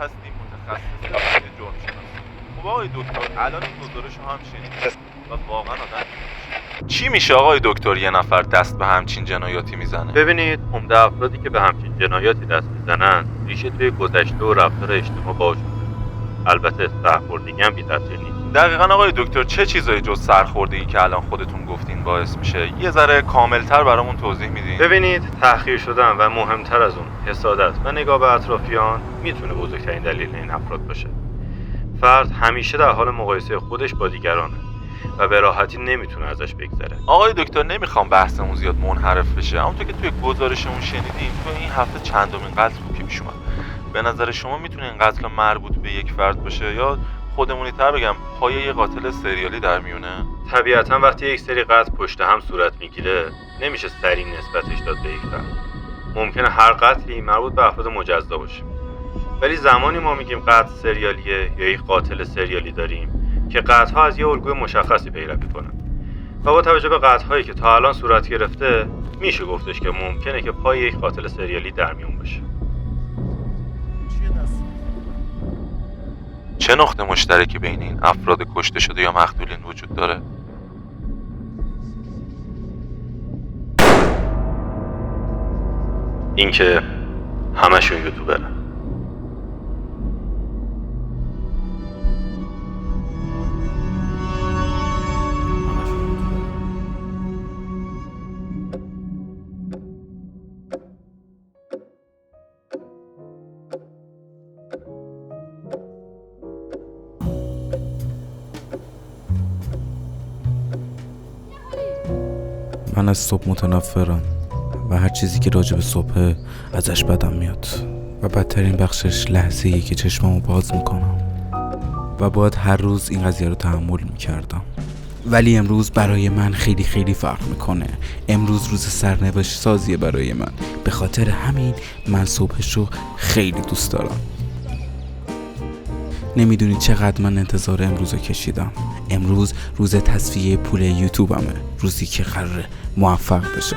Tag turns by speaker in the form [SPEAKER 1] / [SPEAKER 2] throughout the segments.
[SPEAKER 1] هستیم، متخصص حوزه جرم شناسی. خب آقای دکتر الان این گزارش رو هم شنیدید و واقعا آدم چی میشه آقای دکتر یه نفر دست به همچین جنایاتی میزنه؟
[SPEAKER 2] ببینید عمده افرادی که به همچین جنایاتی دست میزنن ریشه توی گذشته و رفتار اجتماع باشون. البته سرخوردگی هم بی تاثیر نیست.
[SPEAKER 1] دقیقاً آقای دکتر چه چیزایی جز سرخوردگی که الان خودتون گفتین باعث میشه؟ یه ذره کاملتر برامون توضیح میدین؟
[SPEAKER 2] ببینید تحقیر شدن و مهمتر از اون حسادت و نگاه به اطرافیان میتونه بزرگترین دلیل این افراد باشه. فرد همیشه در حال مقایسه خودش با دیگرانه و به راحتی نمیتونه ازش بگذره.
[SPEAKER 1] آقای دکتر نمیخوام بحثمون زیاد منحرف بشه، همونطور که توی گزارشمون شنیدیم تو این هفته چندمین قتل بود که پیش اومد. به نظر شما میتونه این قتل مربوط به یک فرد باشه یا خودمونی تر بگم پایه یه قاتل سریالی در میونه؟
[SPEAKER 2] طبیعتا وقتی یک سری قتل پشت هم صورت میگیره نمیشه سریع نسبتش داد به یک فرد. ممکنه هر قتلی مربوط به افراد مجزا باشه، ولی زمانی ما میگیم قتل سریالیه یا یک قاتل سریالی داریم که قتل‌ها از یه الگوی مشخصی پیروی کنن و با توجه به قتل‌هایی که تا الان صورت گرفته میشه گفتش که ممکنه که پای یک قاتل سریالی در میون باشه.
[SPEAKER 1] چه نقطه مشترکی بین این افراد کشته شده یا مقتولین وجود داره؟
[SPEAKER 2] اینکه همشون یوتیوبرن.
[SPEAKER 3] من از صبح متنفرم و هر چیزی که راجع به صبحه ازش بدم میاد و بدترین بخشش لحظه‌ایه که چشممو باز میکنم و باید هر روز این قضیه رو تحمل میکردم، ولی امروز برای من خیلی خیلی فرق میکنه. امروز روز سرنوشت سازیه برای من، به خاطر همین من صبحش رو خیلی دوست دارم. نمیدونید چقدر من انتظار امروز رو کشیدم. امروز روز تصفیه پول یوتیوبمه، روزی که قراره موفق بشم.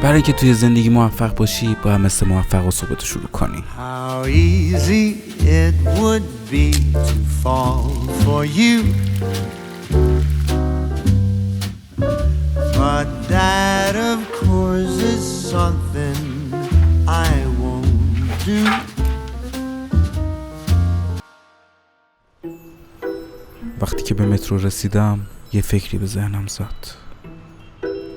[SPEAKER 3] برای که توی زندگی موفق باشی باید مثل موفق و صبحتو شروع کنی.
[SPEAKER 4] How easy it would be to fall for you, but that of course is something I won't do.
[SPEAKER 3] وقتی که به مترو رسیدم یه فکری به ذهنم زد.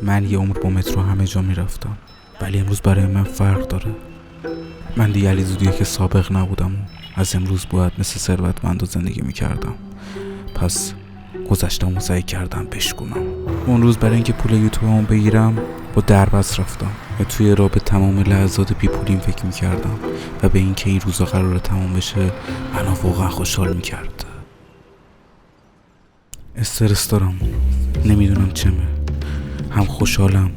[SPEAKER 3] من یه عمر با مترو همه جا میرفتم، ولی امروز برای من فرق داره. من دیگه علی زودیه که سابق نبودم و از امروز باید مثل ثروتمند زندگی میکردم. پس گذشتم و سعی کردم بشکنم. اون روز برای اینکه پول یوتیوبمو بگیرم با دربست رفتم و توی راه به تمام لحظات بی پولیم فکر میکردم و به اینکه این روزا قراره تمام بشه منو واقعا خوشحال میکرد. استرس دارم، نمیدونم چمه، هم خوشحالم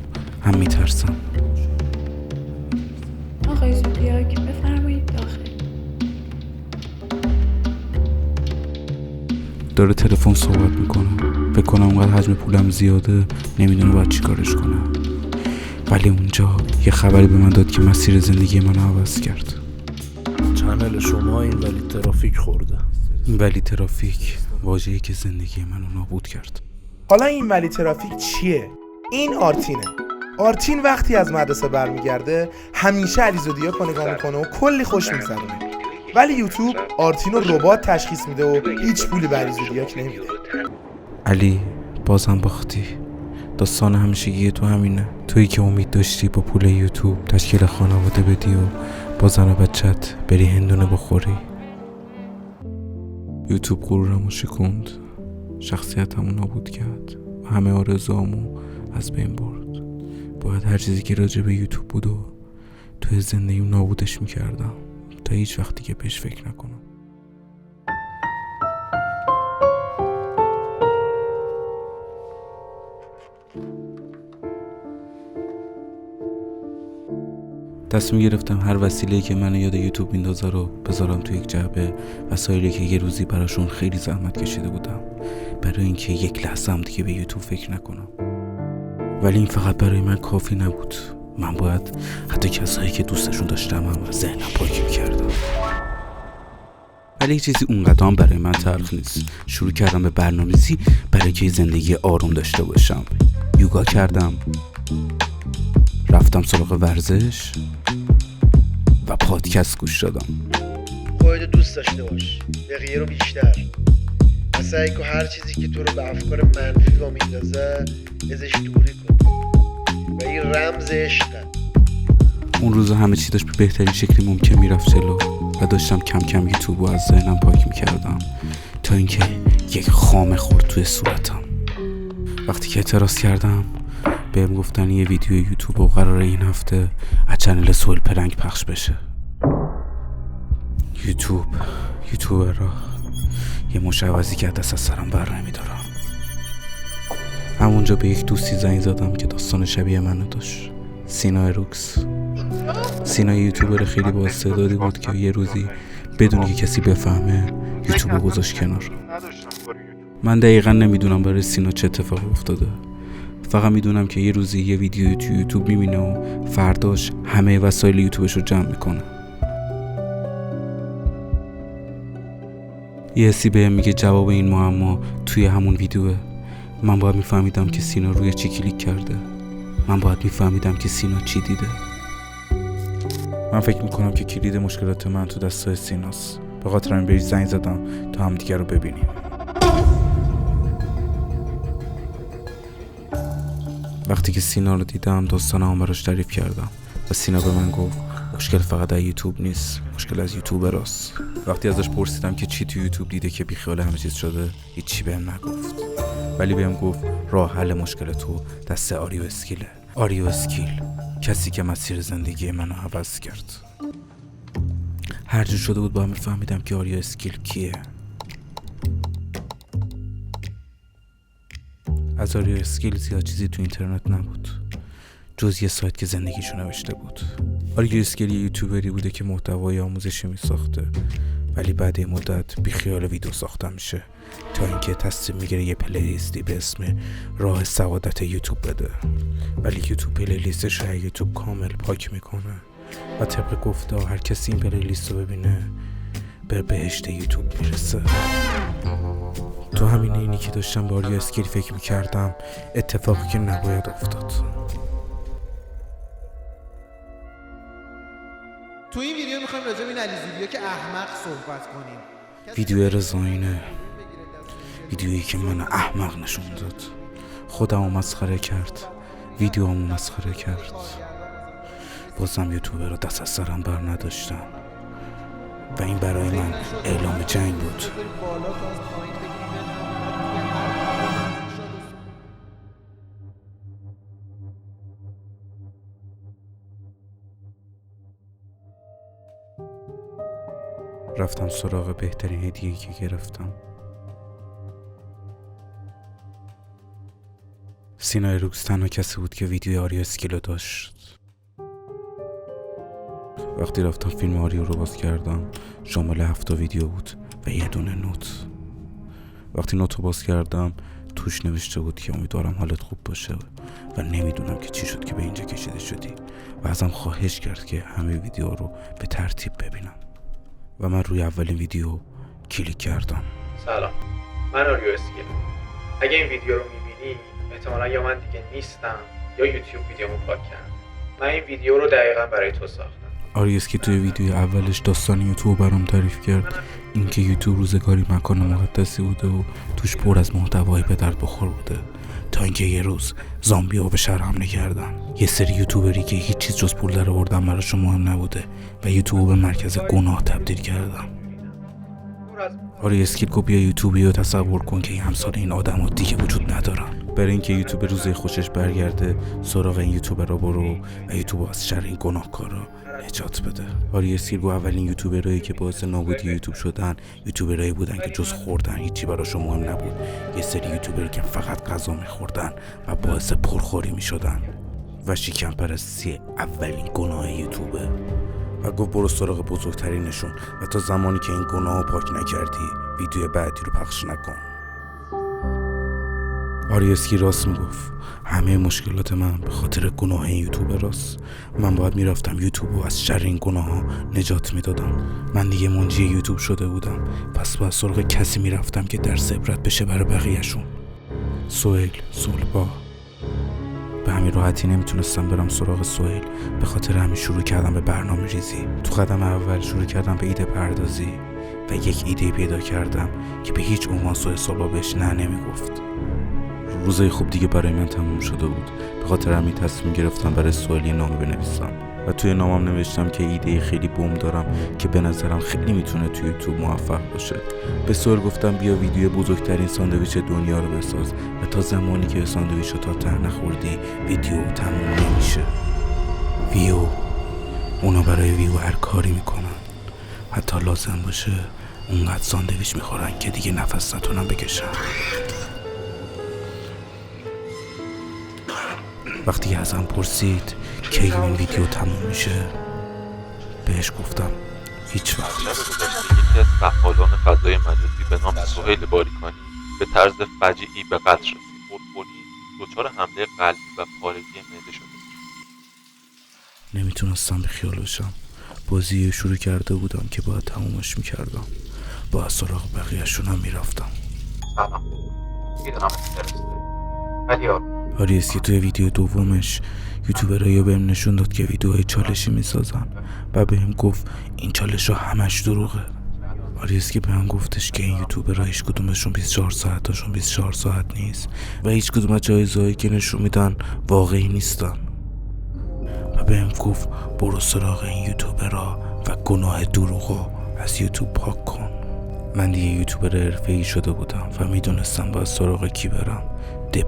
[SPEAKER 3] هم میترسم.
[SPEAKER 5] آقای زودیاک بفرمایید داخل.
[SPEAKER 3] داره تلفن صحبت میکنه. فکر کنم اونقدر حجم پولم زیاده نمیدونه باید چی کارش کنه، ولی اونجا یه خبری به من داد که مسیر زندگی منو عوض کرد.
[SPEAKER 6] چنل شما این ولی ترافیک خورده.
[SPEAKER 3] این ولی ترافیک واژه‌ای که زندگی منو نابود کرد.
[SPEAKER 7] حالا این ولی ترافیک چیه؟ این آرتینه. آرتین وقتی از مدرسه برمیگرده همیشه علیزودیا رو نگاه میکنه و کلی خوش میگذرونه، ولی یوتیوب آرتین رو ربات تشخیص میده و هیچ پولی به علیزودیاک نمیده.
[SPEAKER 3] علی بازم باختی. داستان همیشگی تو همینه. تویی که امید داشتی با پول یوتیوب تشکیل خانواده بدی و با زن و بچت بری هندونه بخوری. یوتیوب غرورمو شکوند، شخصیتمو نابود کرد و همه آرزوامو از بین برد. باید هر چیزی که راجع به یوتیوب بود و توی زندگیم نابودش میکردم تا هیچ وقتی که بهش فکر نکنم. تصمیم گرفتم هر وسیله‌ای که منو یاد یوتیوب میندازه رو بذارم تو یک جعبه، وسایلی که یه روزی براشون خیلی زحمت کشیده بودم برای اینکه یک لحظه هم دیگه به یوتیوب فکر نکنم. ولی این فقط برای من کافی نبود. من باید حتی کسایی که دوستشون داشتم هم از ذهنم پاک می‌کردم. ولی چیزی اونقدر هم برای من تلخ نیست. شروع کردم به برنامه‌ریزی برای اینکه زندگی آروم داشته باشم. یوگا کردم، رفتم سراغ ورزش و پادکست گوش دادم.
[SPEAKER 8] خودتو دوست داشته باش، بقیه رو بیشتر، و سعی کن هر چیزی که تو رو به افکار منفی وا میندازه ازش دوری کن و این رمز عشقه.
[SPEAKER 3] اون روزا همه چی داشت به بهترین شکلی ممکن میرفت جلو و داشتم کم کم یوتیوب رو از ذهنم پاک میکردم تا اینکه یک خامه خورد توی صورتم. وقتی که اعتراض کردم بهم گفتن یه ویدیو یوتیوب و قراره این هفته از چنل سویل پلنگ پخش بشه. یوتیوبر را یه مشعوذی که دست از سرم بر نمیدارم. همونجا به یک دوستی زنگ زدم که داستان شبیه منو داشت، سینا اروکس. سینا یوتیوبر خیلی با استعدادی بود که یه روزی بدون که کسی بفهمه یوتیوب رو گذاشت کنار. من دقیقا نمیدونم برای سینا چه اتفاقی افتاده، فقط میدونم که یه روزی یه ویدیو تو یوتیوب میبینه و فرداش همه وسایل یوتیوبش رو جمع میکنه. یه حسی بهم میگه جواب این معما توی همون ویدیوه. من باید میفهمیدم که سینا روی چی کلیک کرده. من باید میفهمیدم که سینا چی دیده. من فکر میکنم که کلید مشکلات من تو دستای سیناست. به خاطر همین بهش زنگ زدم تا همدیگه رو ببینیم. وقتی که سینا رو دیدم داستانم براش تعریف کردم و سینا به من گفت مشکل فقط از یوتیوب نیست، مشکل از یوتیوبراست. وقتی ازش پرسیدم که چی تو یوتیوب دیده که بیخیال همه چیز شده، هیچی بهم نگفت، ولی بهم گفت راه حل مشکل تو دست آریو اسکیله. آریو اسکیل، کسی که مسیر زندگی منو عوض کرد. هر جور شده بود با هم فهمیدم که آریو اسکیل کیه. از آریو اسکیل زیاد چیزی تو اینترنت نبود جز یه سایت که زندگیشو نوشته بود. آریو اسکیل یه یوتیوبری بوده که محتوای آموزشی میساخته، ولی بعد یه مدت بیخیال ویدیو ساختن میشه تا اینکه تصمیم میگیره یه پلیلیستی به اسم راه سعادت یوتیوب بده. ولی یوتیوب پلیلیستش رو یوتیوب کامل پاک میکنه و طبق گفته هر کسی این پلیلیست رو ببینه به بهشت یوتیوب میرسه. تو همین اینی که داشتم با آریو اسکیل فکر میکردم اتفاقی که نباید افتاد.
[SPEAKER 9] تو این ویدیو میخوایم راجع به این علیزودیا که احمق صحبت کنیم.
[SPEAKER 3] ویدیو رضاینه، ویدیویی که من احمق نشون داد، خودمو مسخره کرد، ویدیومو مسخره کرد. بازم یوتیوبر رو دست از سرم بر نداشتم و این برای من اعلام جنگ بود. رفتم سراغ بهترین هدیه‌ای که گرفتم. سینا اروکس تنها کسی بود که ویدیو آریو اسکیل رو داشت. وقتی رفتم فیلم آریو رو باز کردم شامل 7 ویدیو بود و یه دونه نوت. وقتی نوت رو باز کردم توش نوشته بود که امیدوارم حالت خوب باشه و نمیدونم که چی شد که به اینجا کشیده شدی و ازم خواهش کرد که همه ویدیو رو به ترتیب ببینم و من روی اولین ویدیو کلیک کردم.
[SPEAKER 10] سلام، من آریو اسکیلم. اگه این ویدیو رو میبینی احتمالا یا من دیگه نیستم یا یوتیوب ویدیومو پاک کرد. من این ویدیو رو دقیقا برای تو ساختم.
[SPEAKER 3] آریو اسکیل توی ویدیو اولش داستان یوتیوب برام تعریف کرد، اینکه یوتیوب روزگاری مکان مقدسی بوده و توش پر از محتوای به درد بخور بوده، تا اینکه یه روز زامبی‌ها به شهر حمله کردن. یه سری یوتیوبری که هیچ چیز جز پول درآوردن براشون مهم نبوده و یوتیوب به مرکز گناه تبدیل کردن. آریو اسکیل گفت بیا یوتیوبی رو تصور کن که امثال این آدم‌ها دیگه وجود ندارن. برای اینکه یوتیوب روزی خوشش برگرده سراغ این یوتیوبرها برو و یوتیوب از شر این گناهکارا نجات بده. آریو اسکیل گفت اولین یوتیوبرایی که باعث نابودی یوتیوب شدن یوتیوبرایی بودن که جز خوردن هیچی براشون مهم نبود. یه سری یوتیوبر که فقط غذا می‌خوردن و باعث پرخوری می‌شدن و شکم پرستی اولین گناه یوتیوبه. و گفت برو سراغ بزرگترینشون و تا زمانی که این گناهو پاک نکردی ویدیو بعدی رو پخش نکن. آریوسکی راست میگفت. همه مشکلات من به خاطر گناه این یوتیوبراست. من باید میرفتم یوتیوب و از شر این گناه ها نجات میدادم. من دیگه منجی یوتیوب شده بودم، پس باید سراغ کسی میرفتم که درس عبرت بشه برای بقیه‌شون. سهیل سولبا. به همین راحتی نمیتونستم برم سراغ سهیل، به خاطر همین شروع کردم به برنامه ریزی. تو قدم اول شروع کردم به ایده پردازی و یک ایده پیدا کردم که به هیچ عنوان سولبا بهش نه نمیگفت. روزای خوب دیگه برای من تموم شده بود، به خاطر همین تصمیم گرفتم برای سهیل نامه بنویسم و توی نامم نوشتم که ایده خیلی بوم دارم که به نظرم خیلی میتونه توی یوتیوب موفق باشه. به سهیل گفتم بیا ویدیو بزرگترین ساندویچ دنیا رو بساز و تا زمانی که ساندویچ رو تا ته نخوردی ویدیو تموم نمیشه. اونا برای ویو هر کاری میکنن، حتی لازم باشه اونقدر ساندویچ میخورن که دیگه نفس نتونن بکشن. وقتی ازم پرسید کی این ویدیو تموم میشه، بهش گفتم هیچ وقت.
[SPEAKER 1] شب گذشته یکی از فعالان فضای مجازی به نام سهیل باریکانی به طرز فجیعی به قتل رسید. پلیس دچار حمله قلبی و پارگی معده شده.
[SPEAKER 3] نمیتونستم به خیال باشم. بازی شروع کرده بودم که باید تمومش میکردم. با سراغ بقیه‌شون هم میرفتم.
[SPEAKER 10] سلام، دیگه دارم فرسته.
[SPEAKER 3] آریوسکی توی ویدیو دومش یوتیوبرایی بهم نشون داد که ویدیوهای چالشی میسازن و بهم گفت این چالش ها همش دروغه. آریوسکی بهم گفتش که این یوتیوبرها هیچ کدومشون 24 ساعتاشون 24 ساعت نیست و هیچ کدوم از جایزه‌هایی که نشون میدن واقعی نیستن و بهم گفت برو سراغ این یوتیوبرها و گناه دروغو از یوتیوب پاک کن. من دیگه یوتیوبر حرفه‌ای شده بودم و میدونستم باید سراغ کی برم.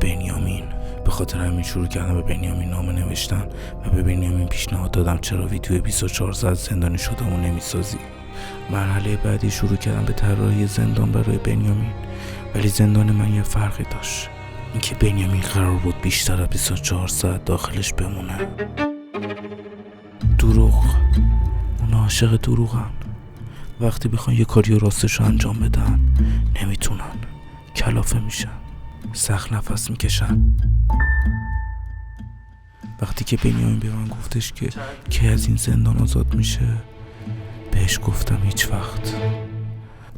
[SPEAKER 3] بنیامین. به خاطر همین شروع کردم به بنیامین نامه نوشتن و به بنیامین پیشنهاد دادم چرا ویدیو 24 ساعت زندانی شده و نمیسازی. مرحله بعدی شروع کردم به طراحی زندان برای بنیامین، ولی زندان من یه فرقی داشت، اینکه بنیامین قرار بود بیشتر از 24 ساعت داخلش بمونه. دروغ. اونا عاشق دروغن. وقتی بخوان یه کاری راستش رو انجام بدن نمیتونن، کلافه میشن، سخت نفس میکشن. وقتی که بنیامین به من گفتش که از این زندان آزاد میشه، بهش گفتم هیچ وقت.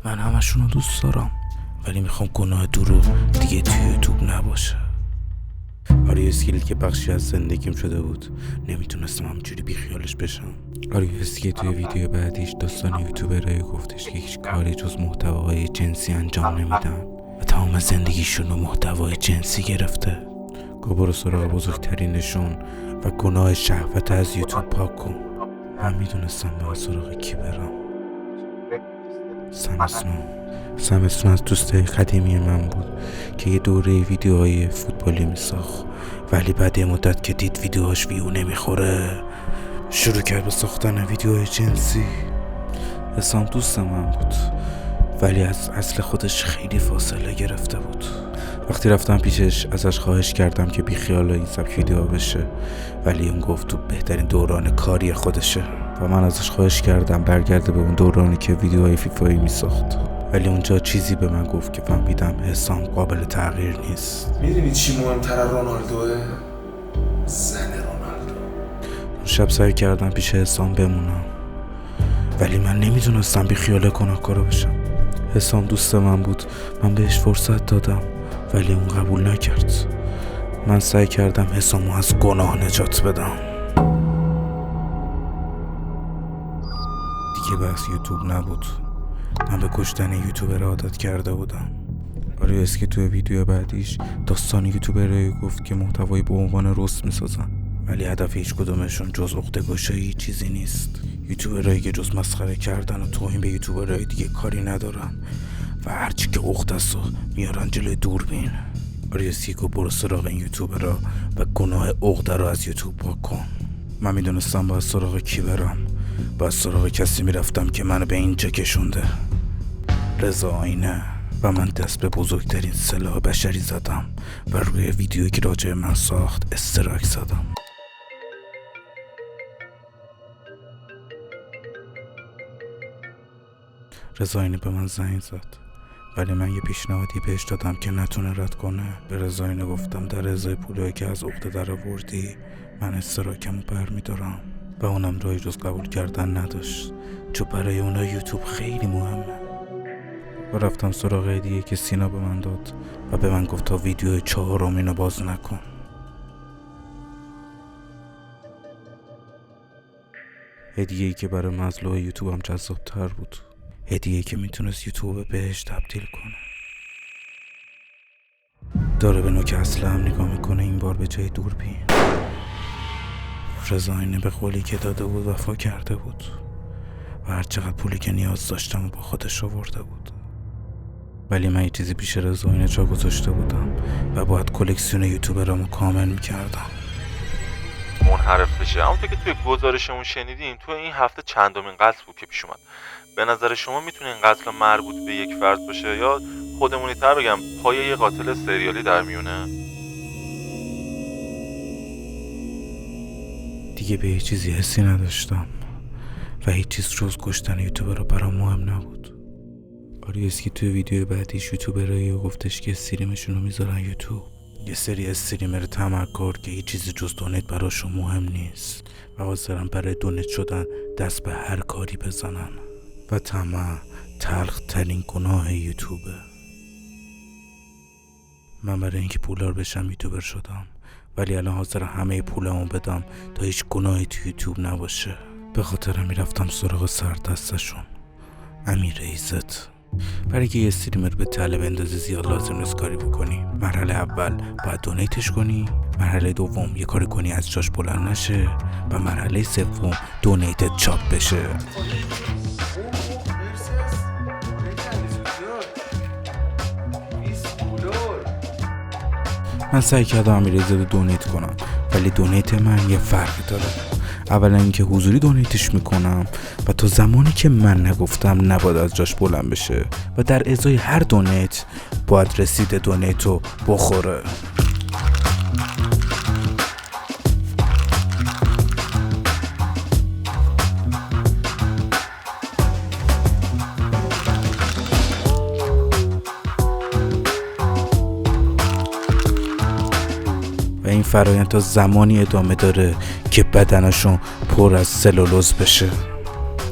[SPEAKER 3] من همشون رو دوست دارم، ولی میخوام گناه دروغ دیگه توی یوتیوب نباشه. آریوسکی که بخشی از زندگیم شده بود، نمیتونستم همجوری بیخیالش بشم. آریوسکی توی ویدیو بعدیش داستان یوتیوبرایی گفتش که هیچ کاری جز محتواهای جنسی انجام نمیدن و تمام زندگیشون رو محتوای جنسی گرفته. گو برو سراغ بزرگترینشون و گناه شهوت از یوتیوب پاک کن. من میدونستم باید سراغ کی برم. سمسنو از دوستای قدیمی من بود که یه دوره ویدیوهای فوتبالی میساخت، ولی بعد یه مدت که دید ویدیوهاش ویو نمیخوره شروع کرد به ساختن ویدیوهای جنسی. حسام دوست من بود، ولی از اصل خودش خیلی فاصله گرفته بود. وقتی رفتم پیشش ازش خواهش کردم که بیخیال این سبک ویدیو بشه، ولی اون گفت تو بهترین دوران کاری خودشه و من ازش خواهش کردم برگرده به اون دورانی که ویدیوهای فیفایی میساخت، ولی اونجا چیزی به من گفت که فهمیدم حسام قابل تغییر نیست.
[SPEAKER 6] میدونی چی مهمتر از رونالدوه؟ زن رونالدو.
[SPEAKER 3] اون شب سعی کردم پیش حسام بمونم، ولی من نمیدونستم بیخیال گناهکارا بشم. حسام دوست من بود، من بهش فرصت دادم ولی اون قبول نکرد. من سعی کردم حسامو از گناه نجات بدم. دیگه بحث یوتیوب نبود، من به کشتن یوتیوبر عادت کرده بودم. آریوسکی توی ویدیو بعدیش داستان یوتیوبرایی گفت که محتوایی به عنوان رست میسازن، ولی هدف هیچ کدومشون جز عقده‌گشایی چیزی نیست. یوتیوبرایی که جز مسخره کردن و توهین به یوتیوبرای دیگه کاری ندارن و هرچی که عقده‌سو میارن جلوی دوربین. آریوسکی گفت برو سراغ این یوتیوبرا و گناه عقده رو از یوتیوب پاک کن. من میدونستم باید سراغ کی برم. باید سراغ کسی میرفتم که منو به اینجا کشونده، رضا آینه. و من دست به بزرگترین سلاح بشری زدم و روی ویدیویی که راجع من ساخت استرایک زدم. رضا آینه به من زنگ زد، ولی من یه پیشنهادی بهش دادم که نتونه رد کنه. به رضاینه گفتم در ازای پولایی که از عهده در آوردی من اشتراکمو برمیدارم و اونم راهی جز قبول کردن نداشت، چون برای اونا یوتیوب خیلی مهمه. و رفتم سراغ هدیه که سینا به من داد و به من گفت تا ویدیو 4 باز نکن. هدیه‌ای که برای مظلوم یوتیوبم جذاب‌تر بود. هدیه‌ای که میتونست یوتیوب بهش تبدیل کنه. داره به نوک اصله هم نگاه میکنه، این بار به جای دوربین. رضاینه به قولی که داده بود وفا کرده بود و هر چقدر پولی که نیاز داشتم و با خودش آورده بود. ولی من یه چیزی پیش رضاینه جا گذاشته بودم و باید کلکسیون یوتیوبرامو کامل میکردم.
[SPEAKER 1] منحرف بشه. همونطور که توی گزارشمون شنیدین تو این هفته چندمین قتل بود که پیش اومد. به نظر شما میتونه این قتل مربوط به یک فرد باشه یا خودمونی تر بگم پای یه قاتل سریالی در میونه؟
[SPEAKER 3] دیگه به هیچ چیزی حسی نداشتم و هیچ چیز جز کشتن یوتیوبر برام مهم نبود. آری اسکی توی ویدیو بعدیش یوتیوبرایی گفتش که استریمشون رو میذارن یوتیوب. یه سری استریمر تمکار که هیچ چیزی جز دونیت براشون مهم نیست و حاضرن برای دونیت شدن دست به هر کاری بزنن و طمع تلخ ترین گناه یوتیوبه. من برای اینکه پولدار بشم یوتیوبر شدم، ولی الان حاضرم همه پولمو بدم تا هیچ گناهی تو یوتیوب نباشه. به خاطر میرفتم سراغ سردستشون امیر ایزت. برای که یه استریمر به طلب اندازه زیاد لازم نیست کاری بکنی. مرحله اول باید دونیتش کنی، مرحله دوم یه کاری کنی از جاش بلند نشه و مرحله سوم دونیتت چاپ بشه. من سعی کردم امیرعزت رو دونیت کنم، ولی دونیت من یه فرقی داره. اولا اینکه حضوری دونیتش میکنم و تا زمانی که من نگفتم نباید از جاش بلند بشه و در ازای هر دونیت باید رسید دونیت رو بخوره. و این فرایند تا زمانی ادامه داره که بدنشون پر از سلولوز بشه.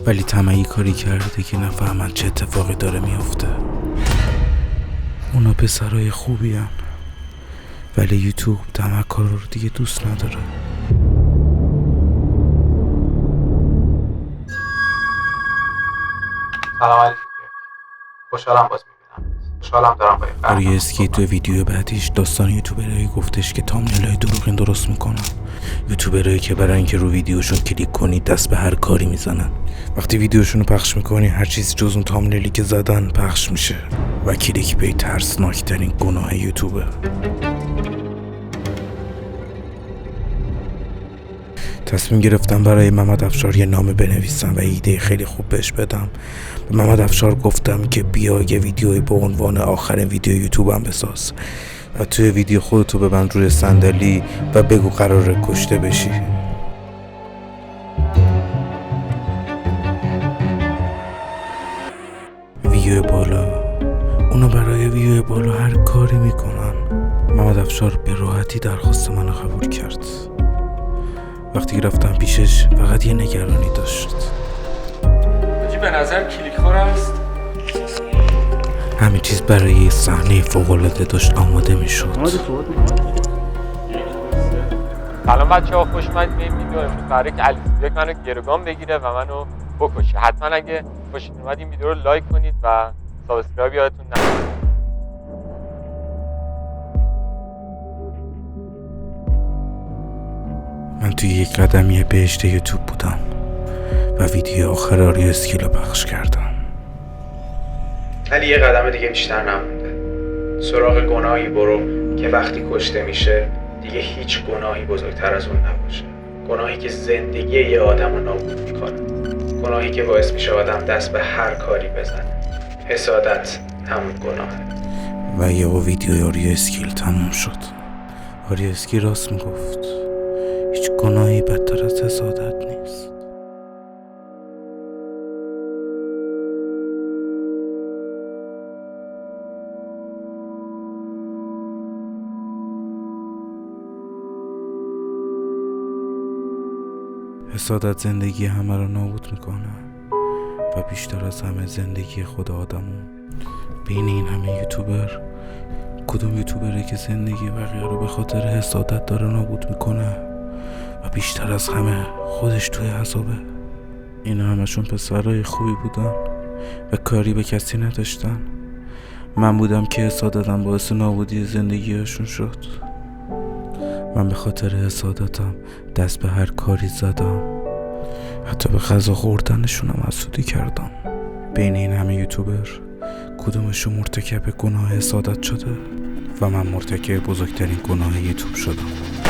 [SPEAKER 3] ولی طمعی کاری کرده که نفهمن چه اتفاقی داره میفته. اونا پسرای خوبی هن، ولی یوتیوب طمعکارا رو دیگه دوست نداره.
[SPEAKER 10] سلام علیکم. خوشحالم باز میبینم. خوشحالم دارم با این
[SPEAKER 3] آری اسکی تو ویدیو بعدیش داستان یوتیوبرایی گفتش که تامنیلای دروغین درست میکنن. یوتیوبرایی که برای اینکه رو ویدیوشون کلیک کنی دست به هر کاری میزنن. وقتی ویدیوشون رو پخش میکنی هر چیز جز اون تامنیلی که زدن پخش میشه و کلیک بیت ترسناکترین گناه یوتیوبه. تصمیم گرفتم برای محمد افشار یه نامه بنویسم و ایده خیلی خوب بهش بدم. به محمد افشار گفتم که بیا یه ویدیوی با عنوان آخرین ویدیو یوتیوبم بساز و توی ویدیو خودتو ببند روی صندلی و بگو قراره کشته بشی. ویدیو بالا اونا برای ویدیو بالا هر کاری میکنن. محمد افشار به راحتی درخواست منو قبول کرد. وقتی رفتم پیشش فقط یه نگرانی داشت.
[SPEAKER 11] به نظر کلیک خور است.
[SPEAKER 3] همه چیز برای یه صحنه فوق‌العاده داشت آماده میشد.
[SPEAKER 11] سلام بچه‌ها، خوش اومدید به این ویدیو. امروز قراره که علیزاده منو گروگان بگیره و منو بکشه. حتما اگه خوشتون اومد این ویدیو رو لایک کنید و سابسکرایب یادتون نره.
[SPEAKER 3] من توی یک قدمی بهشت یوتیوب بودم و ویدیو آخر آری اسکی رو پخش کردم.
[SPEAKER 10] ولی یه قدم دیگه بیشتر نمونده. سراغ گناهی برو که وقتی کشته میشه دیگه هیچ گناهی بزرگتر از اون نباشه. گناهی که زندگی یه آدم رو نابود میکنه. گناهی که باعث میشه آدم دست به هر کاری بزنه. حسادت همون گناهه.
[SPEAKER 3] و یه ویدیو آری اسکیل تموم شد. آری اسکی راست میگفت. هیچ گناهی بدتر از حسادت نیست. حسادت زندگی همه رو نابود میکنه و بیشتر از همه زندگی خود آدمو. بین این همه یوتیوبر کدوم یوتیوبره که زندگی بقیه رو به خاطر حسادت داره نابود میکنه و بیشتر از همه خودش توی عذابه؟ اینا همشون پسرای خوبی بودن و کاری به کسی نداشتن. من بودم که حسادتم باعث نابودی زندگیشون شد. من به خاطر حسادتم دست به هر کاری زدم، حتی به غذا خوردنشونم حسودی کردم. بین این همه یوتیوبر کدومشون مرتکب گناه حسادت شده؟ و من مرتکب بزرگترین گناه یوتیوب شدم.